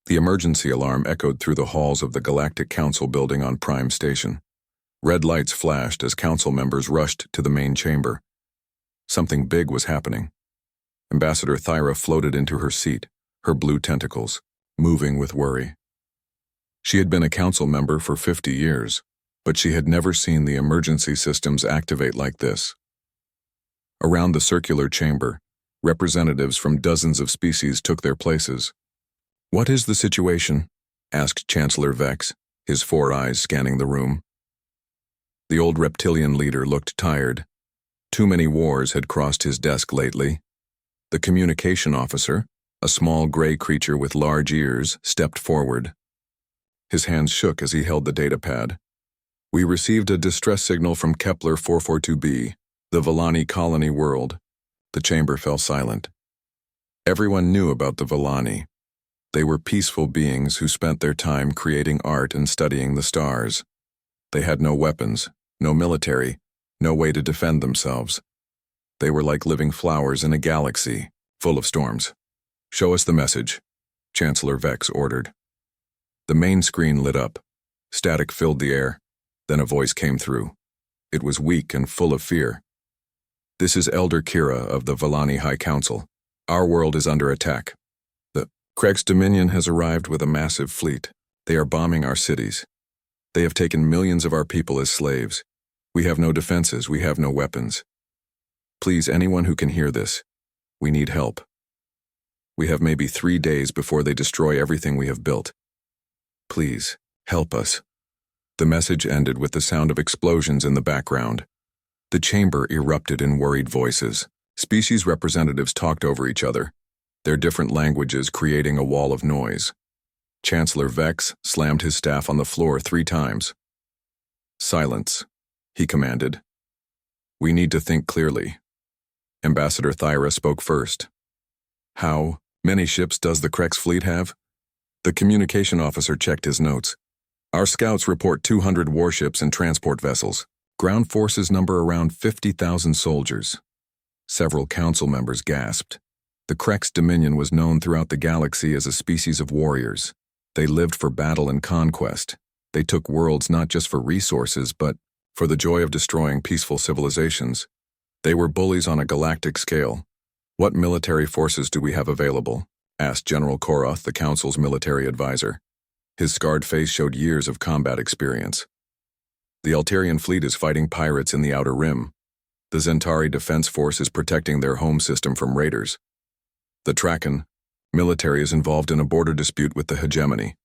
The emergency alarm echoed through the halls of the Galactic Council building on Prime Station. Red lights flashed as council members rushed to the main chamber. Something big was happening. Ambassador Thyra floated into her seat, her blue tentacles moving with worry. She had been a council member for 50 years, but she had never seen the emergency systems activate like this. Around the circular chamber, representatives from dozens of species took their places. "What is the situation?" asked Chancellor Vex, his 4 eyes scanning the room. The old reptilian leader looked tired. Too many wars had crossed his desk lately. The communication officer, a small gray creature with large ears, stepped forward. His hands shook as he held the data pad. "We received a distress signal from Kepler 442b, the Villani colony world." The chamber fell silent. Everyone knew about the Villani. They were peaceful beings who spent their time creating art and studying the stars. They had no weapons, no military, no way to defend themselves. They were like living flowers in a galaxy, full of storms. "Show us the message," Chancellor Vex ordered. The main screen lit up. Static filled the air. Then a voice came through. It was weak and full of fear. "This is Elder Kira of the Villani High Council. Our world is under attack. The Kreg's Dominion has arrived with a massive fleet. They are bombing our cities. They have taken millions of our people as slaves. We have no defenses, we have no weapons. Please, anyone who can hear this, we need help. We have maybe 3 days before they destroy everything we have built. Please, help us." The message ended with the sound of explosions in the background. The chamber erupted in worried voices. Species representatives talked over each other, their different languages creating a wall of noise. Chancellor Vex slammed his staff on the floor 3 times. "Silence," he commanded. "We need to think clearly." Ambassador Thyra spoke first. "How many ships does the Krex fleet have?" The communication officer checked his notes. "Our scouts report 200 warships and transport vessels. Ground forces number around 50,000 soldiers." Several council members gasped. The Krex Dominion was known throughout the galaxy as a species of warriors. They lived for battle and conquest. They took worlds not just for resources, but for the joy of destroying peaceful civilizations. They were bullies on a galactic scale. "What military forces do we have available?" asked General Koroth, the Council's military advisor. His scarred face showed years of combat experience. "The Altarian fleet is fighting pirates in the Outer Rim. The Zentari Defense Force is protecting their home system from raiders. The Trakan military is involved in a border dispute with the hegemony,"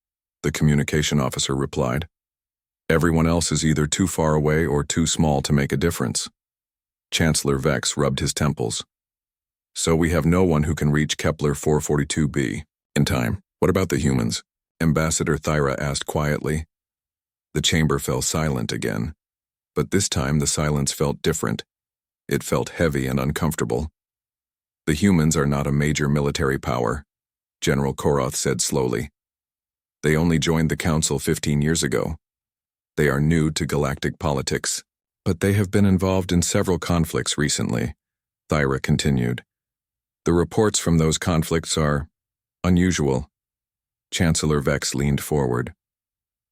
the communication officer replied. "Everyone else is either too far away or too small to make a difference." Chancellor Vex rubbed his temples. "So we have no one who can reach Kepler 442b in time. What about the humans?" Ambassador Thyra asked quietly. The chamber fell silent again, but this time the silence felt different. It felt heavy and uncomfortable. "The humans are not a major military power," General Koroth said slowly. "They only joined the Council 15 years ago. They are new to galactic politics, but they have been involved in several conflicts recently," Thyra continued. "The reports from those conflicts are unusual." Chancellor Vex leaned forward.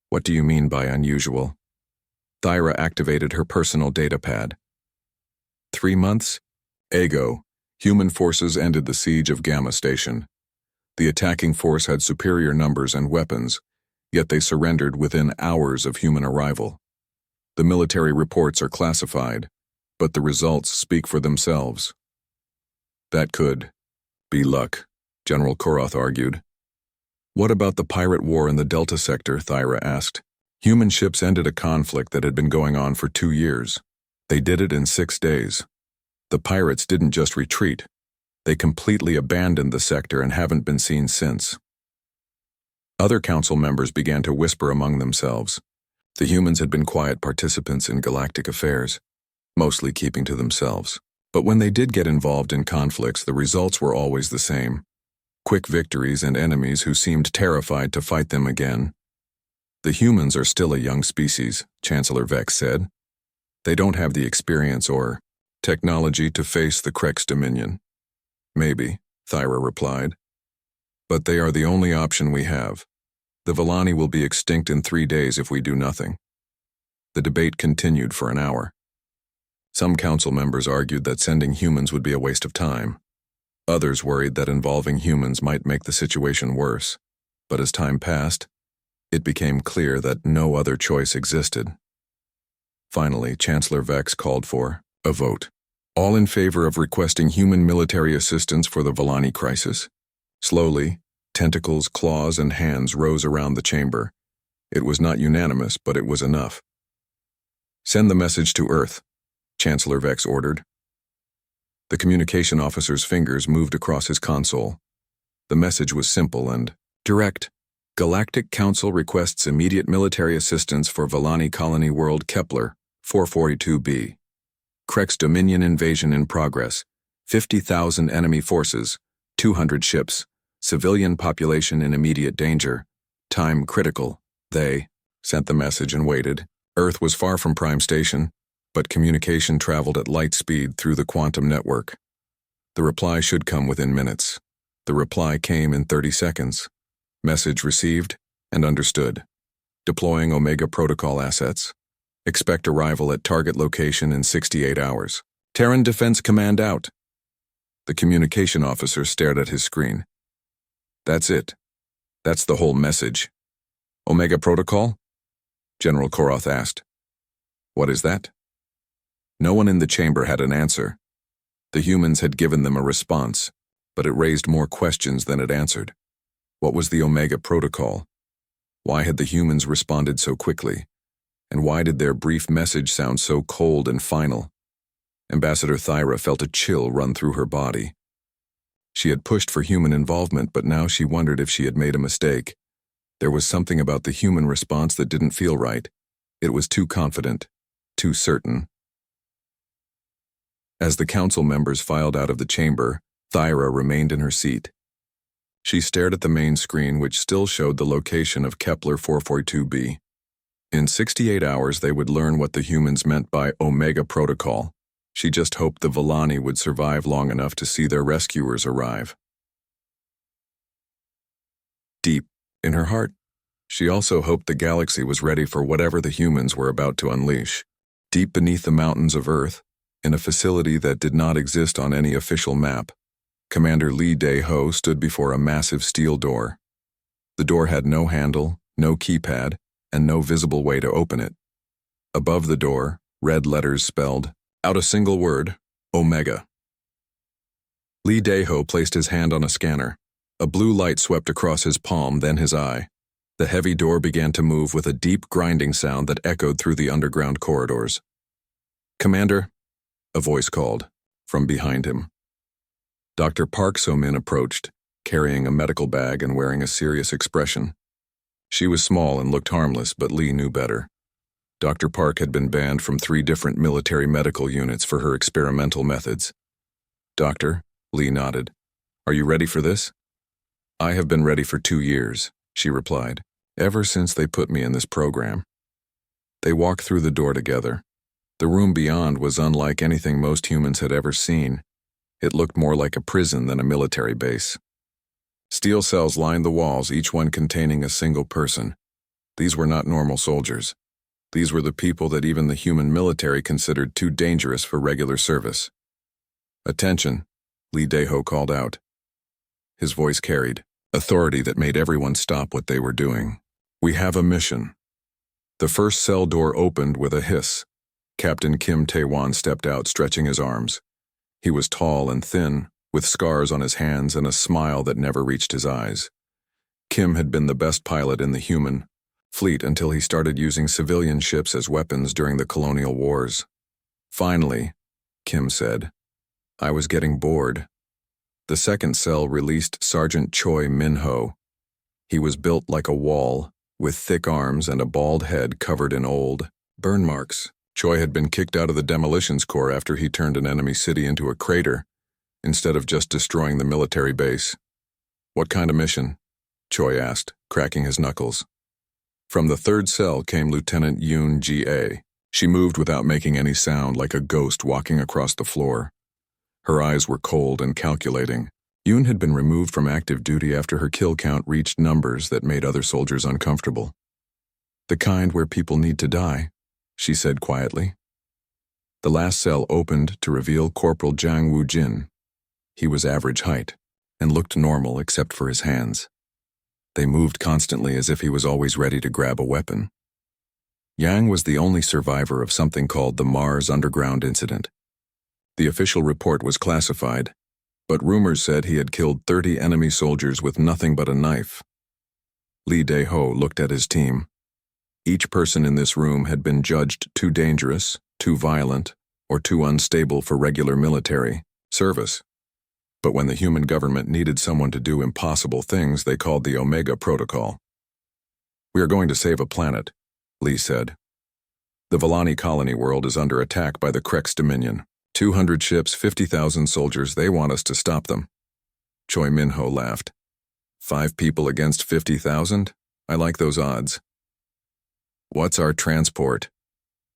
"What do you mean by unusual?" Thyra activated her personal data pad. 3 months ago, human forces ended the siege of Gamma Station. The attacking force had superior numbers and weapons, yet they surrendered within hours of human arrival. The military reports are classified, but the results speak for themselves. "That could be luck," General Koroth argued. "What about the pirate war in the Delta sector?" Thyra asked. "Human ships ended a conflict that had been going on for 2 years. They did it in 6 days. The pirates didn't just retreat. They completely abandoned the sector and haven't been seen since." Other council members began to whisper among themselves. The humans had been quiet participants in galactic affairs, mostly keeping to themselves. But when they did get involved in conflicts, the results were always the same. Quick victories and enemies who seemed terrified to fight them again. "The humans are still a young species," Chancellor Vex said. "They don't have the experience or technology to face the Krex Dominion." "Maybe," Thyra replied. But they are the only option we have. The Villani will be extinct in 3 days if we do nothing. The debate continued for an hour. Some council members argued that sending humans would be a waste of time. Others worried that involving humans might make the situation worse. But as time passed, it became clear that no other choice existed. Finally, Chancellor Vex called for a vote. All in favor of requesting human military assistance for the Villani crisis? Slowly, tentacles, claws, and hands rose around the chamber. It was not unanimous, but it was enough. Send the message to Earth, Chancellor Vex ordered. The communication officer's fingers moved across his console. The message was simple and direct. Galactic Council requests immediate military assistance for Villani Colony World Kepler 442b. Krex Dominion invasion in progress. 50,000 enemy forces, 200 ships, civilian population in immediate danger. Time critical. They sent the message and waited. Earth was far from Prime Station, but communication traveled at light speed through the quantum network. The reply should come within minutes. The reply came in 30 seconds. Message received and understood. Deploying Omega Protocol assets. Expect arrival at target location in 68 hours. Terran Defense Command out. The communication officer stared at his screen. That's it. That's the whole message. Omega Protocol? General Koroth asked. What is that? No one in the chamber had an answer. The humans had given them a response, but it raised more questions than it answered. What was the Omega Protocol? Why had the humans responded so quickly? And why did their brief message sound so cold and final? Ambassador Thyra felt a chill run through her body. She had pushed for human involvement, but now she wondered if she had made a mistake. There was something about the human response that didn't feel right. It was too confident, too certain. As the council members filed out of the chamber, Thyra remained in her seat. She stared at the main screen, which still showed the location of Kepler 442b. In 68 hours, they would learn what the humans meant by Omega Protocol. She just hoped the Villani would survive long enough to see their rescuers arrive. Deep in her heart, she also hoped the galaxy was ready for whatever the humans were about to unleash. Deep beneath the mountains of Earth, in a facility that did not exist on any official map, Commander Lee Dae-ho stood before a massive steel door. The door had no handle, no keypad, and no visible way to open it. Above the door, red letters spelled out a single word, Omega. Lee Dae-ho placed his hand on a scanner. A blue light swept across his palm, then his eye. The heavy door began to move with a deep grinding sound that echoed through the underground corridors. Commander, a voice called from behind him. Dr. Park So-min approached, carrying a medical bag and wearing a serious expression. She was small and looked harmless, but Lee knew better. Dr. Park had been banned from 3 different military medical units for her experimental methods. Doctor, Lee nodded. Are you ready for this? I have been ready for 2 years, she replied, ever since they put me in this program. They walked through the door together. The room beyond was unlike anything most humans had ever seen. It looked more like a prison than a military base. Steel cells lined the walls, each one containing a single person. These were not normal soldiers. These were the people that even the human military considered too dangerous for regular service. Attention, Lee Dae-ho called out. His voice carried authority that made everyone stop what they were doing. We have a mission. The first cell door opened with a hiss. Captain Kim Tae-won stepped out, stretching his arms. He was tall and thin, with scars on his hands and a smile that never reached his eyes. Kim had been the best pilot in the human fleet until he started using civilian ships as weapons during the colonial wars. Finally, Kim said, I was getting bored. The second cell released Sergeant Choi Min-ho. He was built like a wall, with thick arms and a bald head covered in old burn marks. Choi had been kicked out of the Demolitions Corps after he turned an enemy city into a crater, instead of just destroying the military base. What kind of mission? Choi asked, cracking his knuckles. From the third cell came Lieutenant Yoon G.A. She moved without making any sound, like a ghost walking across the floor. Her eyes were cold and calculating, Yoon had been removed from active duty after her kill count reached numbers that made other soldiers uncomfortable. "The kind where people need to die," she said quietly. The last cell opened to reveal Corporal Jang Woo-jin. He was average height and looked normal except for his hands. They moved constantly as if he was always ready to grab a weapon. Yang was the only survivor of something called the Mars Underground Incident. The official report was classified, but rumors said he had killed 30 enemy soldiers with nothing but a knife. Lee Dae-ho looked at his team. Each person in this room had been judged too dangerous, too violent, or too unstable for regular military service. But when the human government needed someone to do impossible things, they called the Omega Protocol. "We are going to save a planet," Lee said. "The Villani colony world is under attack by the Krex Dominion. 200 ships, 50,000 soldiers, they want us to stop them." Choi Min-ho laughed. 5 people against 50,000? I like those odds." "What's our transport?"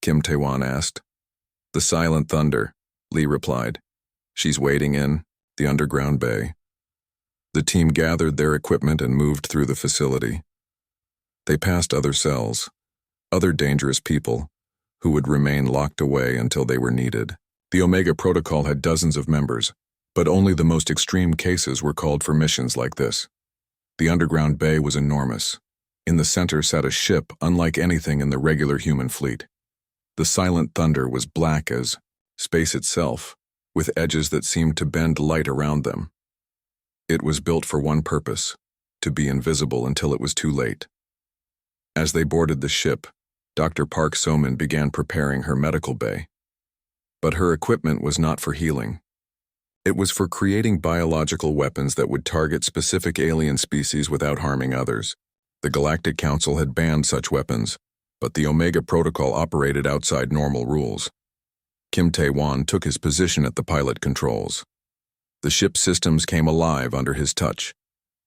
Kim Tae-won asked. "The Silent Thunder," Lee replied. "She's waiting in the underground bay." The team gathered their equipment and moved through the facility. They passed other cells, other dangerous people, who would remain locked away until they were needed. The Omega Protocol had dozens of members, but only the most extreme cases were called for missions like this. The underground bay was enormous. In the center sat a ship unlike anything in the regular human fleet. The Silent Thunder was black as space itself, with edges that seemed to bend light around them. It was built for one purpose: to be invisible until it was too late. As they boarded the ship, Dr. Park So-min began preparing her medical bay. But her equipment was not for healing. It was for creating biological weapons that would target specific alien species without harming others. The Galactic Council had banned such weapons, but the Omega Protocol operated outside normal rules. Kim Tae-won took his position at the pilot controls. The ship's systems came alive under his touch.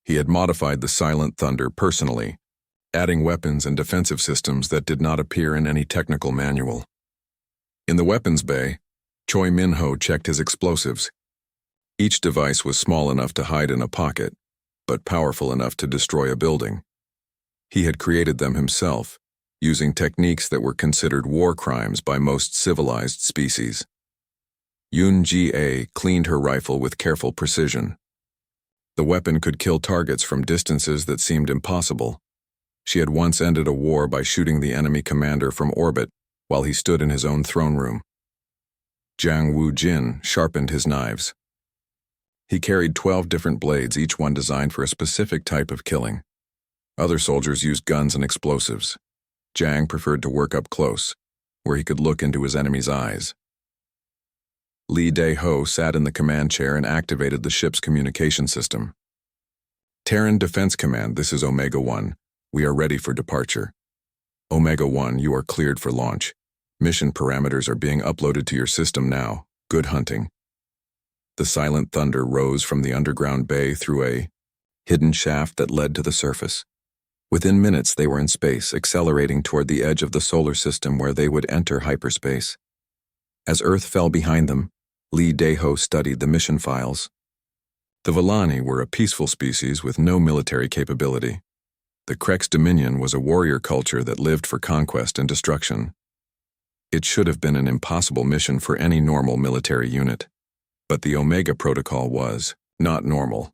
He had modified the Silent Thunder personally, adding weapons and defensive systems that did not appear in any technical manual. In the weapons bay, Choi Min-ho checked his explosives. Each device was small enough to hide in a pocket, but powerful enough to destroy a building. He had created them himself, using techniques that were considered war crimes by most civilized species. Yoon Ji-ae cleaned her rifle with careful precision. The weapon could kill targets from distances that seemed impossible. She had once ended a war by shooting the enemy commander from orbit while he stood in his own throne room. Jang Woo-jin sharpened his knives. He carried 12 different blades, each one designed for a specific type of killing. Other soldiers used guns and explosives. Jang preferred to work up close, where he could look into his enemy's eyes. Lee Dae-ho sat in the command chair and activated the ship's communication system. "Terran Defense Command, this is Omega-1. We are ready for departure. Omega-1, you are cleared for launch. Mission parameters are being uploaded to your system now. Good hunting." The Silent Thunder rose from the underground bay through a hidden shaft that led to the surface. Within minutes, they were in space, accelerating toward the edge of the solar system where they would enter hyperspace. As Earth fell behind them, Lee Dae-ho studied the mission files. The Villani were a peaceful species with no military capability. The Krex Dominion was a warrior culture that lived for conquest and destruction. It should have been an impossible mission for any normal military unit. But the Omega Protocol was not normal.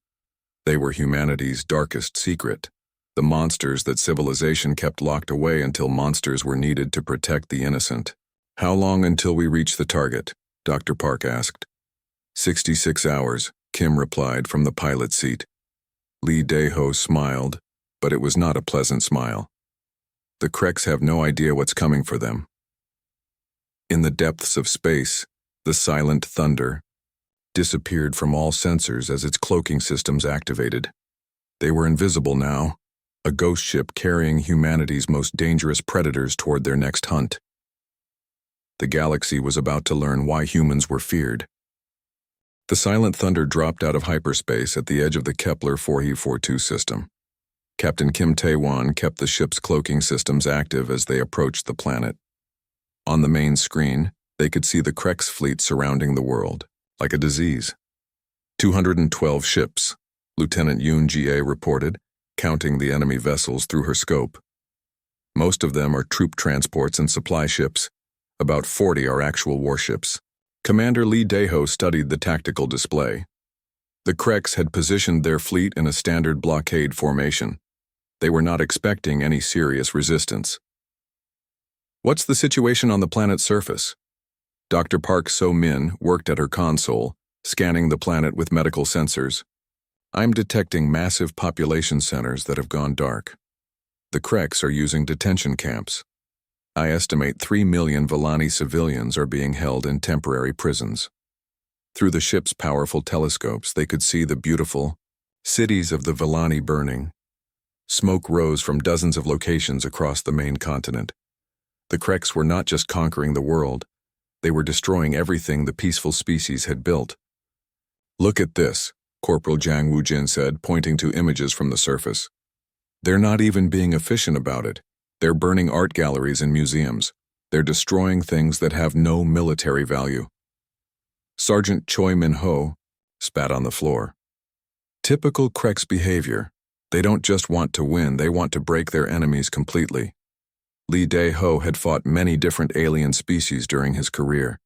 They were humanity's darkest secret. The monsters that civilization kept locked away until monsters were needed to protect the innocent. "How long until we reach the target?" Dr. Park asked. 66 hours, Kim replied from the pilot's seat. Lee Dae-ho smiled, but it was not a pleasant smile. The Krex have no idea what's coming for them. In the depths of space, the Silent Thunder disappeared from all sensors as its cloaking systems activated. They were invisible now, a ghost ship carrying humanity's most dangerous predators toward their next hunt. The galaxy was about to learn why humans were feared. The Silent Thunder dropped out of hyperspace at the edge of the Kepler 4E42 system. Captain Kim Tae-won kept the ship's cloaking systems active as they approached the planet. On the main screen, they could see the Krex fleet surrounding the world, like a disease. 212 ships, Lieutenant Yoon Ga reported, counting the enemy vessels through her scope. Most of them are troop transports and supply ships. About 40 are actual warships. Commander Lee Dae-ho studied the tactical display. The Kreks had positioned their fleet in a standard blockade formation. They were not expecting any serious resistance. What's the situation on the planet's surface? Dr. Park So-min worked at her console, scanning the planet with medical sensors. I'm detecting massive population centers that have gone dark. The Kreks are using detention camps. I estimate 3 million Vellani civilians are being held in temporary prisons. Through the ship's powerful telescopes, they could see the beautiful cities of the Vellani burning. Smoke rose from dozens of locations across the main continent. The Kreks were not just conquering the world, they were destroying everything the peaceful species had built. Look at this, Corporal Jang Woo-jin said, pointing to images from the surface. They're not even being efficient about it. They're burning art galleries and museums. They're destroying things that have no military value. Sergeant Choi Min-ho spat on the floor. Typical Kreks behavior. They don't just want to win, they want to break their enemies completely. Lee Dae-ho had fought many different alien species during his career.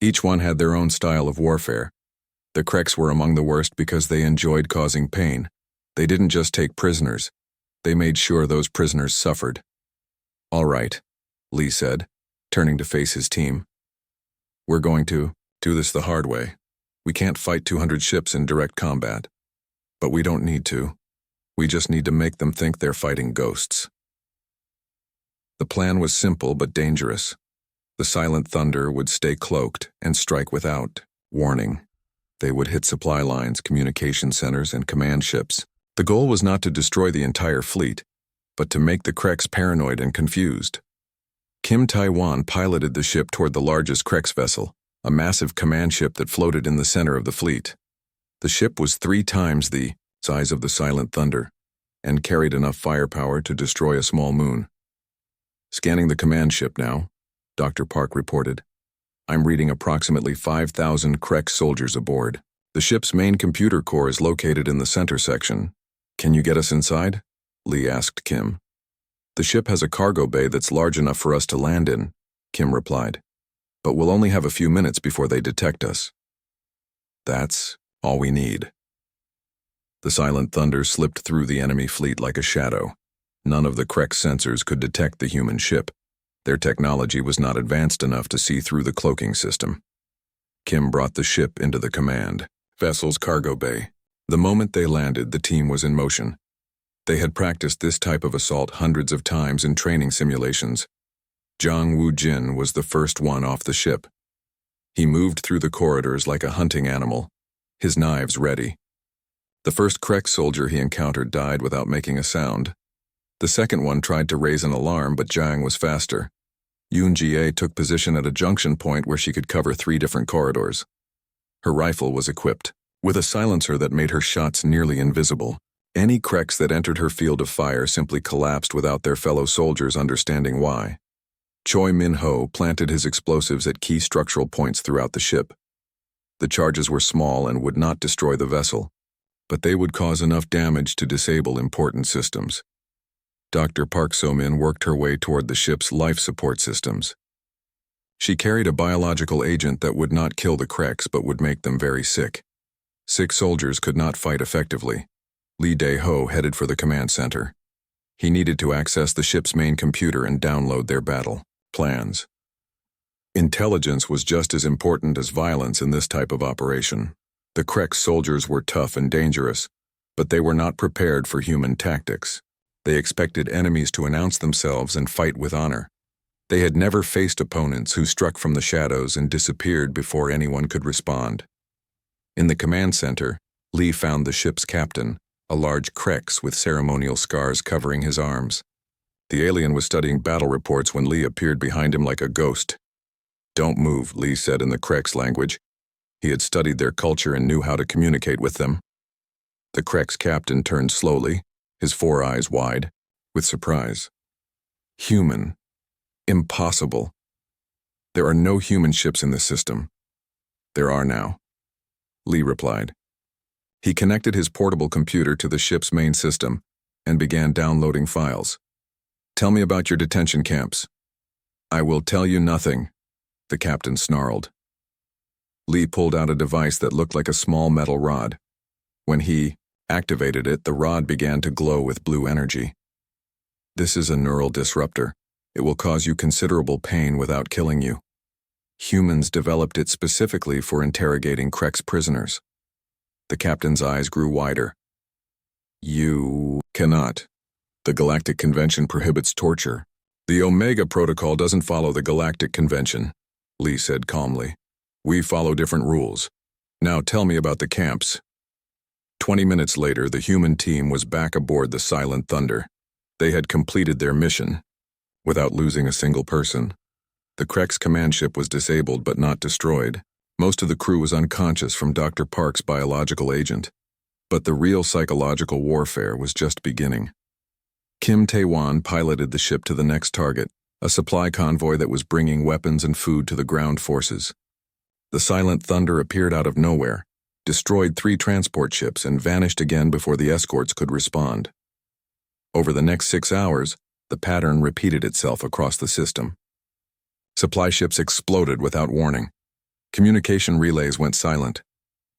Each one had their own style of warfare. The Kreks were among the worst because they enjoyed causing pain. They didn't just take prisoners. They made sure those prisoners suffered. All right, Lee said, turning to face his team. We're going to do this the hard way. We can't fight 200 ships in direct combat. But we don't need to. We just need to make them think they're fighting ghosts. The plan was simple but dangerous. The silent thunder would stay cloaked and strike without warning. They would hit supply lines, communication centers, and command ships. The goal was not to destroy the entire fleet, but to make the Kreks paranoid and confused. Kim Tae-won piloted the ship toward the largest Kreks vessel, a massive command ship that floated in the center of the fleet. The ship was 3 times the size of the Silent Thunder and carried enough firepower to destroy a small moon. Scanning the command ship now, Dr. Park reported. I'm reading approximately 5,000 Kreks soldiers aboard. The ship's main computer core is located in the center section. Can you get us inside? Lee asked Kim. The ship has a cargo bay that's large enough for us to land in, Kim replied. But we'll only have a few minutes before they detect us. That's all we need. The Silent Thunder slipped through the enemy fleet like a shadow. None of the Kreks sensors could detect the human ship. Their technology was not advanced enough to see through the cloaking system. Kim brought the ship into the command vessel's cargo bay. The moment they landed, the team was in motion. They had practiced this type of assault hundreds of times in training simulations. Jang Woo-jin was the first one off the ship. He moved through the corridors like a hunting animal, his knives ready. The first Krek soldier he encountered died without making a sound. The second one tried to raise an alarm, but Jang was faster. Yoon Ga took position at a junction point where she could cover 3 different corridors. Her rifle was equipped with a silencer that made her shots nearly invisible. Any Kreks that entered her field of fire simply collapsed without their fellow soldiers understanding why. Choi Min-ho planted his explosives at key structural points throughout the ship. The charges were small and would not destroy the vessel, but they would cause enough damage to disable important systems. Dr. Park So-min worked her way toward the ship's life support systems. She carried a biological agent that would not kill the Kreks but would make them very sick. 6 soldiers could not fight effectively. Lee Dae-ho headed for the command center. He needed to access the ship's main computer and download their battle plans. Intelligence was just as important as violence in this type of operation. The Kreks soldiers were tough and dangerous, but they were not prepared for human tactics. They expected enemies to announce themselves and fight with honor. They had never faced opponents who struck from the shadows and disappeared before anyone could respond. In the command center, Lee found the ship's captain, a large Kreks with ceremonial scars covering his arms. The alien was studying battle reports when Lee appeared behind him like a ghost. Don't move, Lee said in the Kreks language. He had studied their culture and knew how to communicate with them. The Kreks captain turned slowly, his 4 eyes wide, with surprise. Human. Impossible. There are no human ships in this system. There are now, Lee replied. He connected his portable computer to the ship's main system and began downloading files. "Tell me about your detention camps." "I will tell you nothing," the captain snarled. Lee pulled out a device that looked like a small metal rod. When he activated it, the rod began to glow with blue energy. "This is a neural disruptor. It will cause you considerable pain without killing you. Humans developed it specifically for interrogating Krek's prisoners." The captain's eyes grew wider. "You cannot. The Galactic Convention prohibits torture." "The Omega Protocol doesn't follow the Galactic Convention," Lee said calmly. "We follow different rules. Now tell me about the camps." 20 minutes later, the human team was back aboard the Silent Thunder. They had completed their mission, without losing a single person. The Krek's command ship was disabled but not destroyed. Most of the crew was unconscious from Dr. Park's biological agent. But the real psychological warfare was just beginning. Kim Tae-wan piloted the ship to the next target, a supply convoy that was bringing weapons and food to the ground forces. The Silent Thunder appeared out of nowhere, destroyed 3 transport ships, and vanished again before the escorts could respond. Over the next 6 hours, the pattern repeated itself across the system. Supply ships exploded without warning. Communication relays went silent.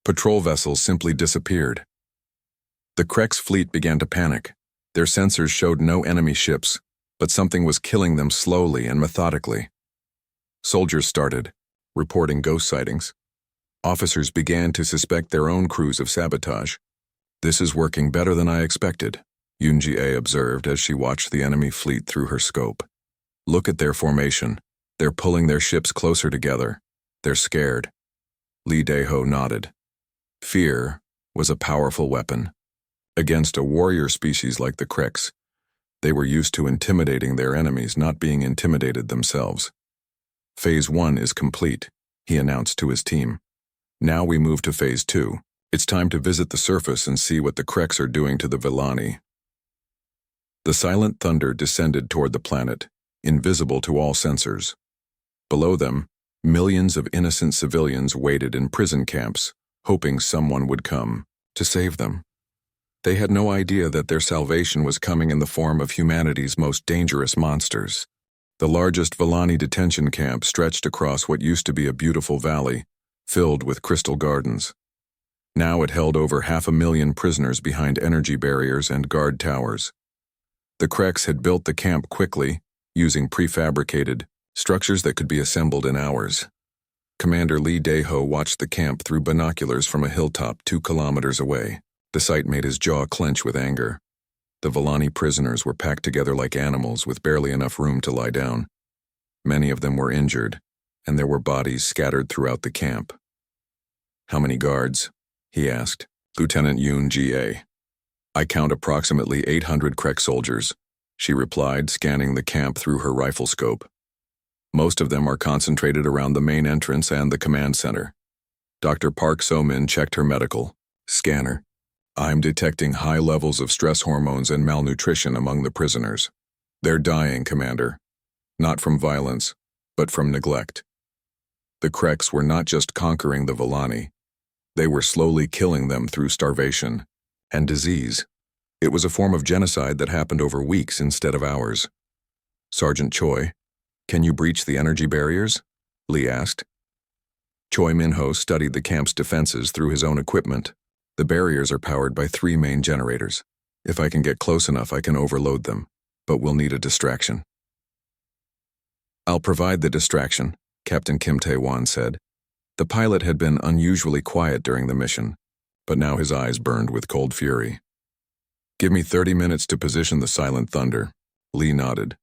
Patrol vessels simply disappeared. The Krek's fleet began to panic. Their sensors showed no enemy ships, but something was killing them slowly and methodically. Soldiers started reporting ghost sightings. Officers began to suspect their own crews of sabotage. "This is working better than I expected," Yoon-jae observed as she watched the enemy fleet through her scope. "Look at their formation. They're pulling their ships closer together. They're scared." Lee Dae-ho nodded. Fear was a powerful weapon. Against a warrior species like the Kreks, they were used to intimidating their enemies, not being intimidated themselves. "Phase 1 is complete," he announced to his team. "Now we move to Phase 2. It's time to visit the surface and see what the Kreks are doing to the Villani." The Silent Thunder descended toward the planet, invisible to all sensors. Below them, millions of innocent civilians waited in prison camps, hoping someone would come to save them. They had no idea that their salvation was coming in the form of humanity's most dangerous monsters. The largest Villani detention camp stretched across what used to be a beautiful valley, filled with crystal gardens. Now it held over 500,000 prisoners behind energy barriers and guard towers. The Kreks had built the camp quickly, using prefabricated structures that could be assembled in hours. Commander Lee Dae-ho watched the camp through binoculars from a hilltop 2 kilometers away. The sight made his jaw clench with anger. The Villani prisoners were packed together like animals with barely enough room to lie down. Many of them were injured, and there were bodies scattered throughout the camp. "How many guards?" he asked. "Lieutenant Yoon-jae. "I count approximately 800 Krek soldiers," she replied, scanning the camp through her rifle scope. "Most of them are concentrated around the main entrance and the command center." Dr. Park So-min checked her medical scanner. "I'm detecting high levels of stress hormones and malnutrition among the prisoners. They're dying, Commander. Not from violence, but from neglect." The Kreks were not just conquering the Villani. They were slowly killing them through starvation and disease. It was a form of genocide that happened over weeks instead of hours. "Sergeant Choi, can you breach the energy barriers?" Lee asked. Choi Min-ho studied the camp's defenses through his own equipment. "The barriers are powered by 3 main generators. If I can get close enough, I can overload them, but we'll need a distraction." "I'll provide the distraction," Captain Kim Tae-wan said. The pilot had been unusually quiet during the mission, but now his eyes burned with cold fury. "Give me 30 minutes to position the Silent Thunder." Lee nodded.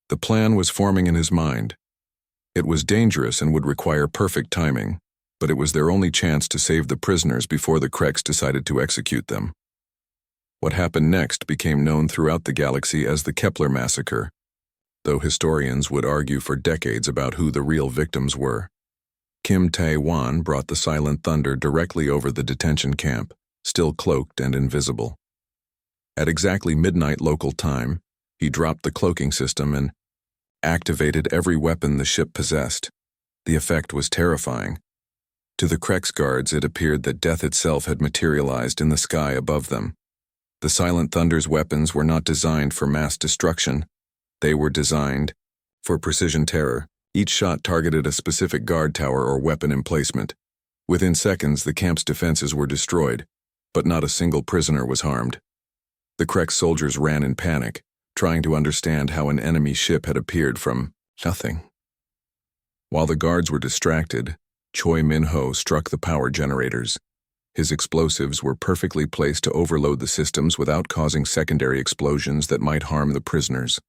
The plan was forming in his mind. It was dangerous and would require perfect timing, but it was their only chance to save the prisoners before the Kreks decided to execute them. What happened next became known throughout the galaxy as the Kepler Massacre, though historians would argue for decades about who the real victims were. Kim Tae-wan brought the Silent Thunder directly over the detention camp, still cloaked and invisible. At exactly midnight local time, he dropped the cloaking system and activated every weapon the ship possessed. The effect was terrifying. To the Krex guards, it appeared that death itself had materialized in the sky above them. The Silent Thunder's weapons were not designed for mass destruction. They were designed for precision terror. Each shot targeted a specific guard tower or weapon emplacement. Within seconds, the camp's defenses were destroyed, but not a single prisoner was harmed. The Krex soldiers ran in panic, trying to understand how an enemy ship had appeared from nothing. While the guards were distracted, Choi Min-ho struck the power generators. His explosives were perfectly placed to overload the systems without causing secondary explosions that might harm the prisoners.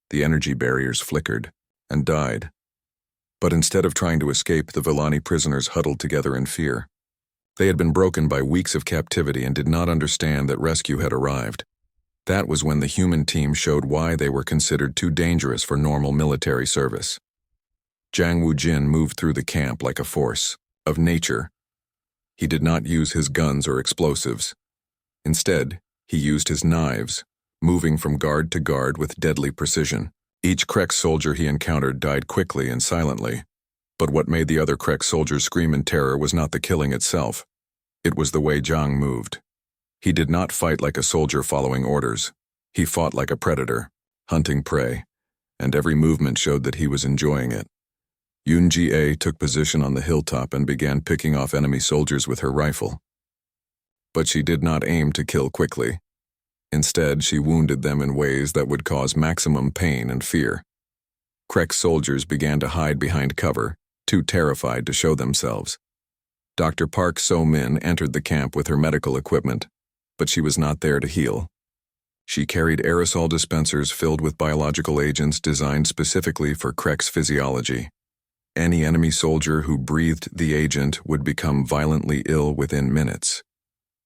The energy barriers flickered and died. But instead of trying to escape, the Villani prisoners huddled together in fear. They had been broken by weeks of captivity and did not understand that rescue had arrived. That was when the human team showed why they were considered too dangerous for normal military service. Jang Woo-jin moved through the camp like a force of nature. He did not use his guns or explosives. Instead, he used his knives, moving from guard to guard with deadly precision. Each Krex soldier he encountered died quickly and silently. But what made the other Krex soldiers scream in terror was not the killing itself. It was the way Jang moved. He did not fight like a soldier following orders. He fought like a predator, hunting prey, and every movement showed that he was enjoying it. Yoon Ji-ae took position on the hilltop and began picking off enemy soldiers with her rifle. But she did not aim to kill quickly. Instead, she wounded them in ways that would cause maximum pain and fear. Krex soldiers began to hide behind cover, too terrified to show themselves. Dr. Park So-min entered the camp with her medical equipment, but she was not there to heal. She carried aerosol dispensers filled with biological agents designed specifically for Krex physiology. Any enemy soldier who breathed the agent would become violently ill within minutes.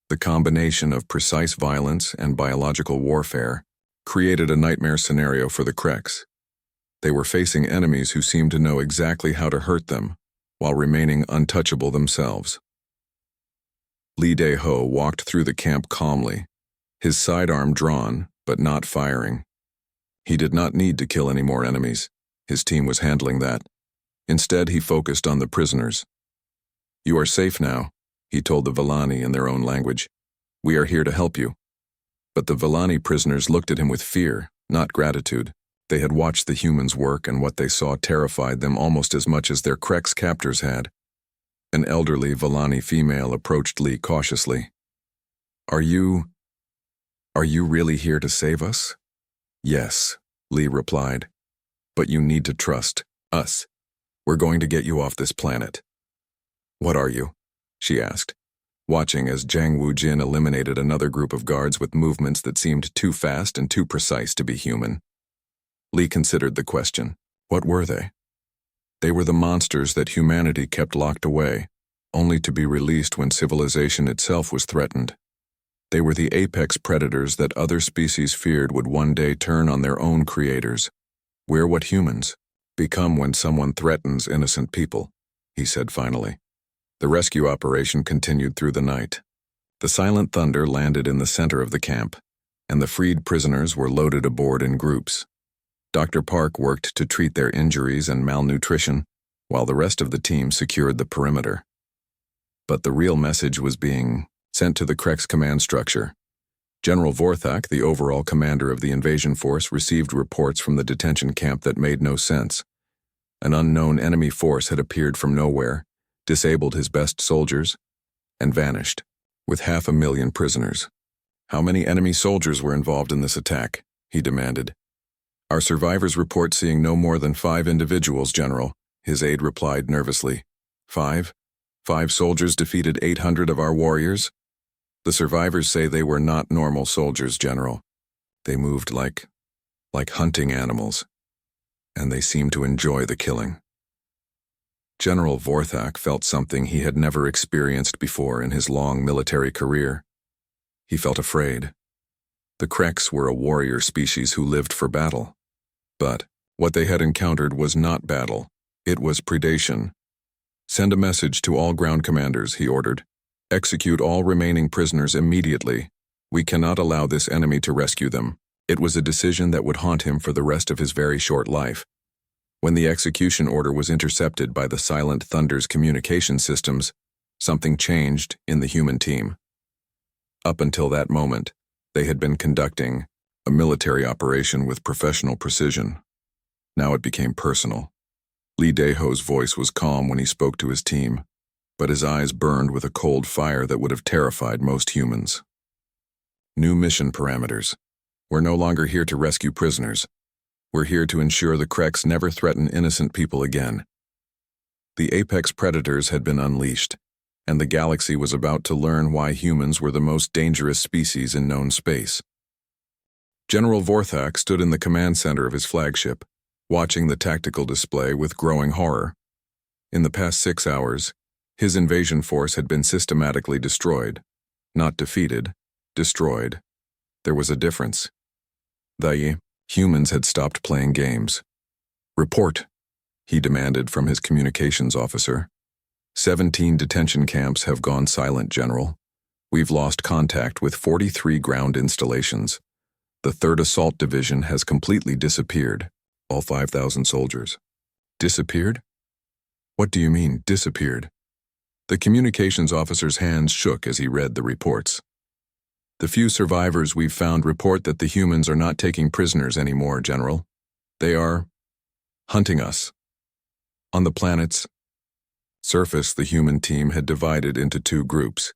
The combination of precise violence and biological warfare created a nightmare scenario for the Krex. They were facing enemies who seemed to know exactly how to hurt them, while remaining untouchable themselves. Lee Dae-ho walked through the camp calmly, his sidearm drawn, but not firing. He did not need to kill any more enemies. His team was handling that. Instead, he focused on the prisoners. "You are safe now," he told the Villani in their own language. "We are here to help you." But the Villani prisoners looked at him with fear, not gratitude. They had watched the humans work, and what they saw terrified them almost as much as their Krex captors had. An elderly Villani female approached Lee cautiously. Are you really here to save us?" "Yes," Lee replied. "But you need to trust us. We're going to get you off this planet." "What are you?" she asked, watching as Jang Woo-jin eliminated another group of guards with movements that seemed too fast and too precise to be human. Lee considered the question. What were they? They were the monsters that humanity kept locked away, only to be released when civilization itself was threatened. They were the apex predators that other species feared would one day turn on their own creators. "We're what humans become when someone threatens innocent people," he said finally. The rescue operation continued through the night. The Silent Thunder landed in the center of the camp, and the freed prisoners were loaded aboard in groups. Dr. Park worked to treat their injuries and malnutrition, while the rest of the team secured the perimeter. But the real message was being sent to the Krex command structure. General Vorthak, the overall commander of the invasion force, received reports from the detention camp that made no sense. An unknown enemy force had appeared from nowhere, disabled his best soldiers, and vanished, with 500,000 prisoners. "How many enemy soldiers were involved in this attack?" he demanded. "Our survivors report seeing no more than 5 individuals, General," his aide replied nervously. "5? 5 soldiers defeated 800 of our warriors? The survivors say they were not normal soldiers, General. They moved like hunting animals, and they seemed to enjoy the killing." General Vorthak felt something he had never experienced before in his long military career. He felt afraid. The Krex were a warrior species who lived for battle. But what they had encountered was not battle. It was predation. "Send a message to all ground commanders," he ordered. "Execute all remaining prisoners immediately. We cannot allow this enemy to rescue them." It was a decision that would haunt him for the rest of his very short life. When the execution order was intercepted by the Silent Thunder's communication systems, something changed in the human team. Up until that moment, they had been conducting a military operation with professional precision. Now it became personal. Lee Daeho's voice was calm when he spoke to his team, but his eyes burned with a cold fire that would have terrified most humans. New mission parameters. We're no longer here to rescue prisoners. We're here to ensure the Kreks never threaten innocent people again. The apex predators had been unleashed, and the galaxy was about to learn why humans were the most dangerous species in known space. General Vorthak stood in the command center of his flagship, watching the tactical display with growing horror. In the past 6 hours, his invasion force had been systematically destroyed. Not defeated, destroyed. There was a difference. The humans had stopped playing games. "Report," he demanded from his communications officer. 17 detention camps have gone silent, General. We've lost contact with 43 ground installations. The 3rd Assault Division has completely disappeared. All 5,000 soldiers. Disappeared? What do you mean, disappeared? The communications officer's hands shook as he read the reports. The few survivors we've found report that the humans are not taking prisoners anymore, General. They are hunting us. On the planet's surface, the human team had divided into 2 groups.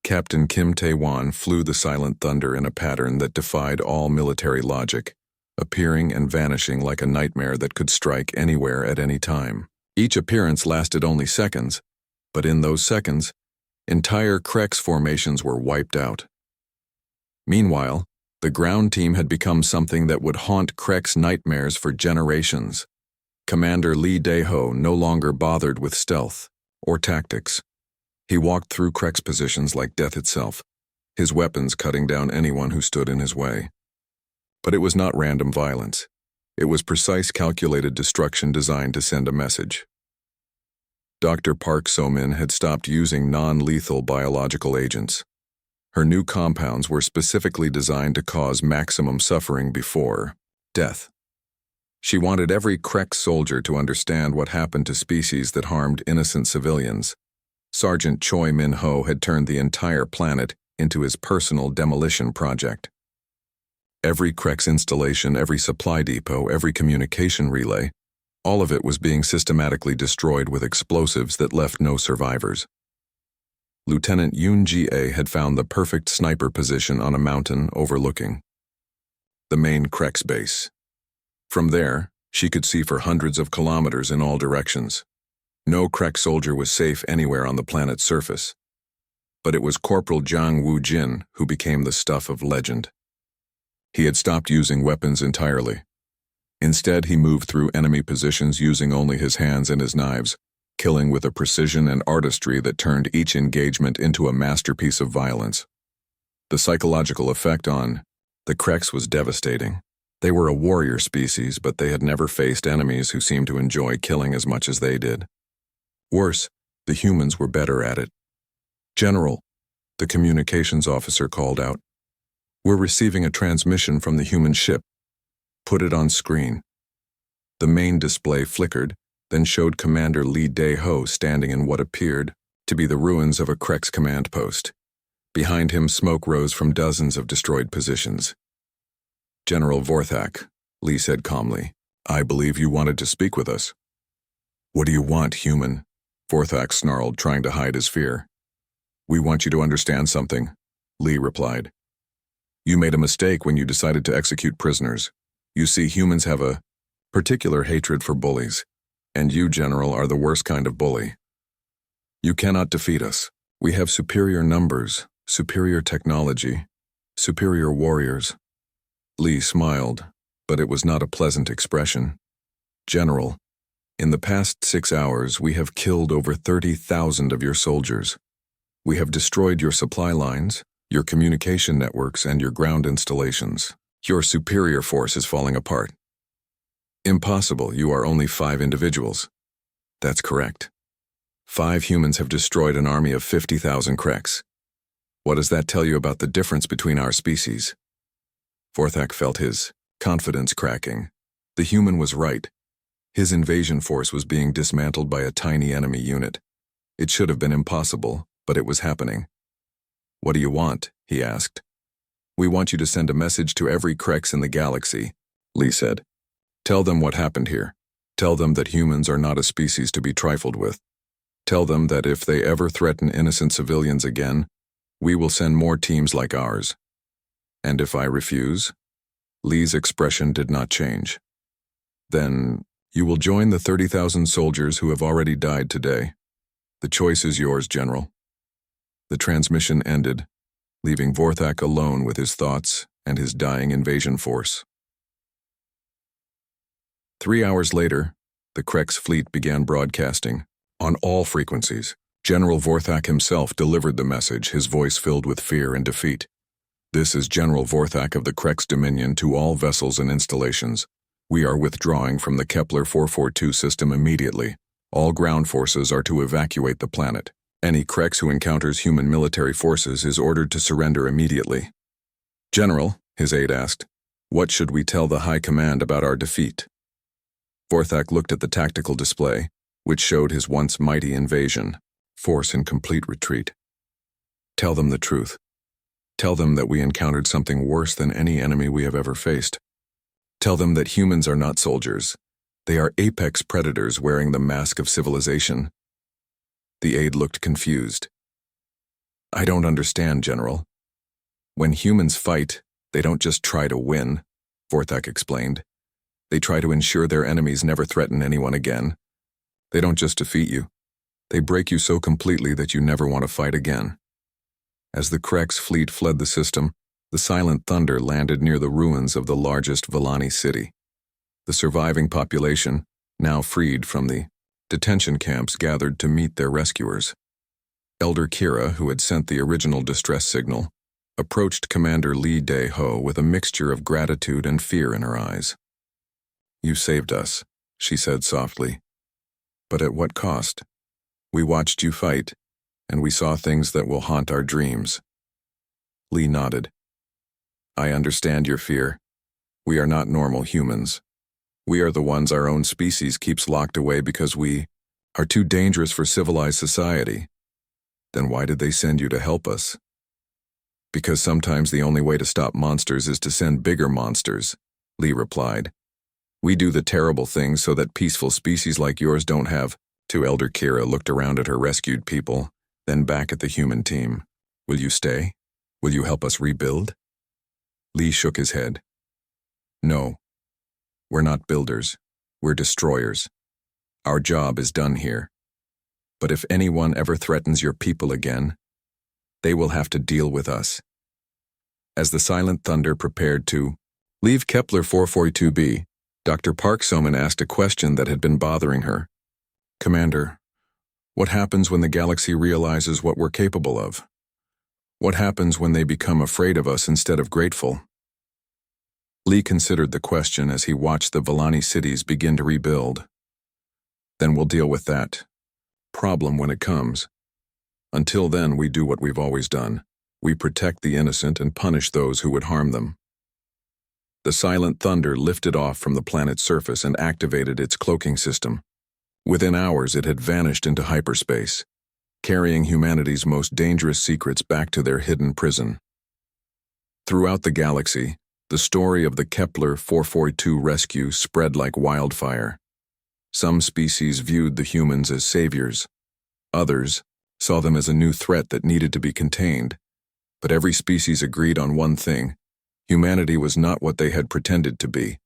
Captain Kim Tae-wan flew the Silent Thunder in a pattern that defied all military logic, appearing and vanishing like a nightmare that could strike anywhere at any time. Each appearance lasted only seconds, but in those seconds, entire Kreks formations were wiped out. Meanwhile, the ground team had become something that would haunt Kreks' nightmares for generations. Commander Lee Daeho no longer bothered with stealth or tactics. He walked through Kreks' positions like death itself, his weapons cutting down anyone who stood in his way. But it was not random violence. It was precise, calculated destruction designed to send a message. Dr. Park So-min had stopped using non-lethal biological agents. Her new compounds were specifically designed to cause maximum suffering before death. She wanted every Krek soldier to understand what happened to species that harmed innocent civilians. Sergeant Choi Min-ho had turned the entire planet into his personal demolition project. Every Kreks installation, every supply depot, every communication relay, all of it was being systematically destroyed with explosives that left no survivors. Lieutenant Yoon Ji-ae had found the perfect sniper position on a mountain overlooking the main Kreks base. From there, she could see for hundreds of kilometers in all directions. No Krek soldier was safe anywhere on the planet's surface. But it was Corporal Jang Woo-jin who became the stuff of legend. He had stopped using weapons entirely. Instead, he moved through enemy positions using only his hands and his knives, killing with a precision and artistry that turned each engagement into a masterpiece of violence. The psychological effect on the Kreks was devastating. They were a warrior species, but they had never faced enemies who seemed to enjoy killing as much as they did. Worse, the humans were better at it. "General," the communications officer called out. "We're receiving a transmission from the human ship. Put it on screen." The main display flickered, then showed Commander Lee Dae-ho standing in what appeared to be the ruins of a Kreks command post. Behind him, smoke rose from dozens of destroyed positions. "General Vorthak," Lee said calmly, "I believe you wanted to speak with us." "What do you want, human?" Vorthak snarled, trying to hide his fear. "We want you to understand something," Lee replied. "You made a mistake when you decided to execute prisoners. You see, humans have a particular hatred for bullies, and you, General, are the worst kind of bully. You cannot defeat us. We have superior numbers, superior technology, superior warriors." Lee smiled, but it was not a pleasant expression. "General, in the past 6 hours, we have killed over 30,000 of your soldiers. We have destroyed your supply lines, your communication networks, and your ground installations. Your superior force is falling apart." "Impossible, you are only 5 individuals." "That's correct. 5 humans have destroyed an army of 50,000 Kreks. What does that tell you about the difference between our species?" Vorthak felt his confidence cracking. The human was right. His invasion force was being dismantled by a tiny enemy unit. It should have been impossible, but it was happening. "What do you want?" he asked. "We want you to send a message to every Krex in the galaxy," Lee said. "Tell them what happened here. Tell them that humans are not a species to be trifled with. Tell them that if they ever threaten innocent civilians again, we will send more teams like ours." "And if I refuse?" Lee's expression did not change. "Then you will join the 30,000 soldiers who have already died today. The choice is yours, General." The transmission ended, leaving Vorthak alone with his thoughts and his dying invasion force. 3 hours later, the Krex fleet began broadcasting. On all frequencies, General Vorthak himself delivered the message, his voice filled with fear and defeat. "This is General Vorthak of the Krex Dominion to all vessels and installations. We are withdrawing from the Kepler 442 system immediately. All ground forces are to evacuate the planet. Any Krex who encounters human military forces is ordered to surrender immediately." "General," his aide asked, "what should we tell the High Command about our defeat?" Vorthak looked at the tactical display, which showed his once mighty invasion, force in complete retreat. "Tell them the truth. Tell them that we encountered something worse than any enemy we have ever faced. Tell them that humans are not soldiers. They are apex predators wearing the mask of civilization." The aide looked confused. "I don't understand, General. When humans fight, they don't just try to win," Vorthak explained. "They try to ensure their enemies never threaten anyone again. They don't just defeat you. They break you so completely that you never want to fight again." As the Krex fleet fled the system, the Silent Thunder landed near the ruins of the largest Villani city. The surviving population, now freed from the detention camps, gathered to meet their rescuers. Elder Kira, who had sent the original distress signal, approached Commander Lee Dae-ho with a mixture of gratitude and fear in her eyes. "You saved us," she said softly. "But at what cost? We watched you fight, and we saw things that will haunt our dreams." Lee nodded. "I understand your fear. We are not normal humans. We are the ones our own species keeps locked away because we are too dangerous for civilized society. Then why did they send you to help us?" "Because sometimes the only way to stop monsters is to send bigger monsters," Lee replied. "We do the terrible things so that peaceful species like yours don't have to." Elder Kira looked around at her rescued people, then back at the human team. "Will you stay? Will you help us rebuild?" Lee shook his head. "No. We're not builders. We're destroyers. Our job is done here. But if anyone ever threatens your people again, they will have to deal with us." As the Silent Thunder prepared to leave Kepler 442b, Dr. Park Soman asked a question that had been bothering her. "Commander, what happens when the galaxy realizes what we're capable of? What happens when they become afraid of us instead of grateful?" Lee considered the question as he watched the Villani cities begin to rebuild. "Then we'll deal with that problem when it comes. Until then, we do what we've always done. We protect the innocent and punish those who would harm them." The Silent Thunder lifted off from the planet's surface and activated its cloaking system. Within hours, it had vanished into hyperspace, carrying humanity's most dangerous secrets back to their hidden prison. Throughout the galaxy, the story of the Kepler 442 rescue spread like wildfire. Some species viewed the humans as saviors. Others saw them as a new threat that needed to be contained. But every species agreed on one thing: humanity was not what they had pretended to be.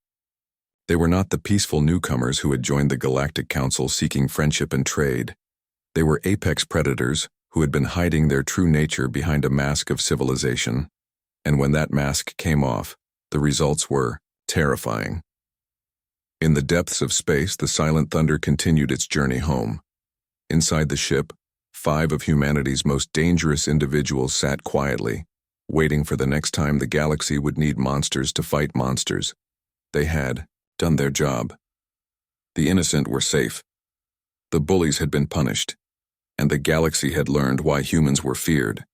They were not the peaceful newcomers who had joined the Galactic Council seeking friendship and trade. They were apex predators who had been hiding their true nature behind a mask of civilization. And when that mask came off, the results were terrifying. In the depths of space, the Silent Thunder continued its journey home. Inside the ship, 5 of humanity's most dangerous individuals sat quietly, waiting for the next time the galaxy would need monsters to fight monsters. They had done their job. The innocent were safe. The bullies had been punished, and the galaxy had learned why humans were feared.